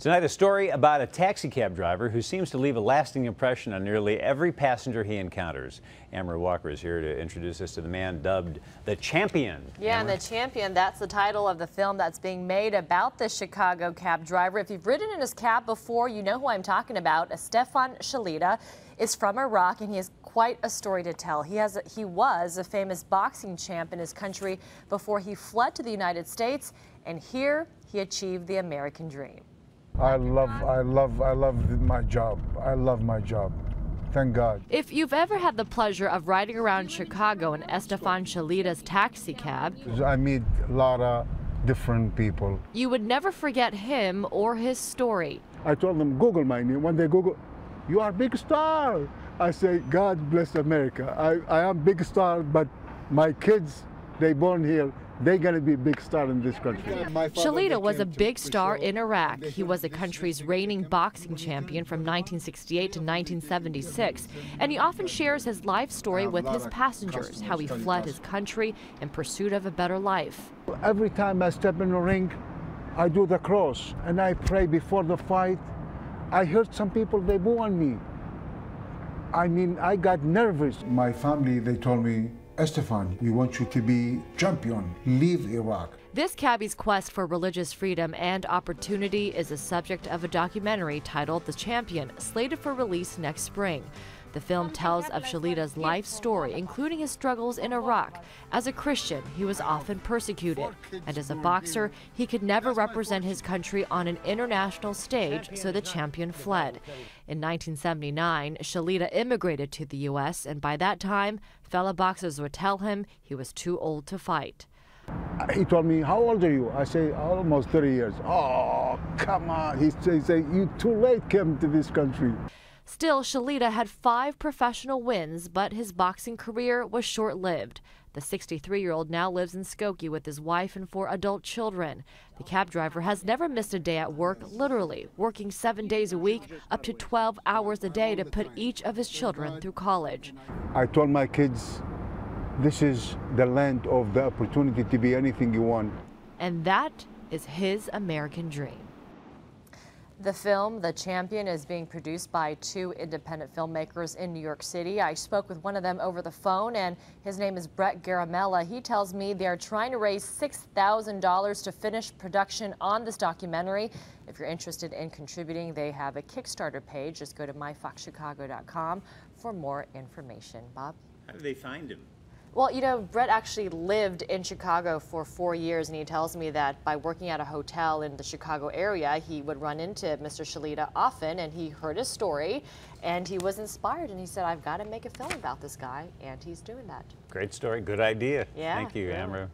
Tonight, a story about a taxi cab driver who seems to leave a lasting impression on nearly every passenger he encounters. Amber Walker is here to introduce us to the man dubbed the Champion. Yeah, Amber? and the Champion, that's the title of the film that's being made about the Chicago cab driver. If you've ridden in his cab before, you know who I'm talking about. Estaifan Shilaita is from Iraq, and he has quite a story to tell. He was a famous boxing champ in his country before he fled to the United States, and here he achieved the American dream. I love my job. I love my job. Thank God. If you've ever had the pleasure of riding around Chicago in Estaifan Shilaita's taxi cab, I meet a lot of different people. you would never forget him or his story. I told them, Google my name. When they Google, you are a big star. I say, God bless America. I am big star, but my kids, they born here. They're going to be a big star in this country. Shilaita was a big star in Iraq. He was the country's reigning boxing champion from 1968 to 1976. And he often shares his life story with his passengers, how he fled his country in pursuit of a better life. Every time I step in the ring, I do the cross and I pray before the fight. I heard some people, they boo on me. I mean, I got nervous. My family, they told me, Estaifan, we want you to be champion. Leave Iraq. This cabbie's quest for religious freedom and opportunity is the subject of a documentary titled The Champion, slated for release next spring. The film tells of Shilaita's life story, including his struggles in Iraq. As a Christian, he was often persecuted, and as a boxer, he could never represent his country on an international stage, so the champion fled. In 1979, Shilaita immigrated to the U.S., and by that time, fellow boxers would tell him he was too old to fight. He told me, how old are you? I say, almost 30 years. Oh, come on. He say, you too late came to this country. Still, Shilaita had 5 professional wins, but his boxing career was short-lived. The 63-year-old now lives in Skokie with his wife and 4 adult children. The cab driver has never missed a day at work, literally, working 7 days a week, up to 12 hours a day to put each of his children through college. I told my kids, this is the land of the opportunity to be anything you want. And that is his American dream. The film, The Champion, is being produced by 2 independent filmmakers in New York City. I spoke with one of them over the phone, and his name is Brett Garamella. He tells me they're trying to raise $6,000 to finish production on this documentary. If you're interested in contributing, they have a Kickstarter page. Just go to myfoxchicago.com for more information. Bob? How did they find him? Well, you know, Brett actually lived in Chicago for 4 years, and he tells me that by working at a hotel in the Chicago area, he would run into Mr. Shilaita often, and he heard his story, and he was inspired, and he said, I've got to make a film about this guy, and he's doing that. Great story, good idea. Yeah, Thank you, really. Amber.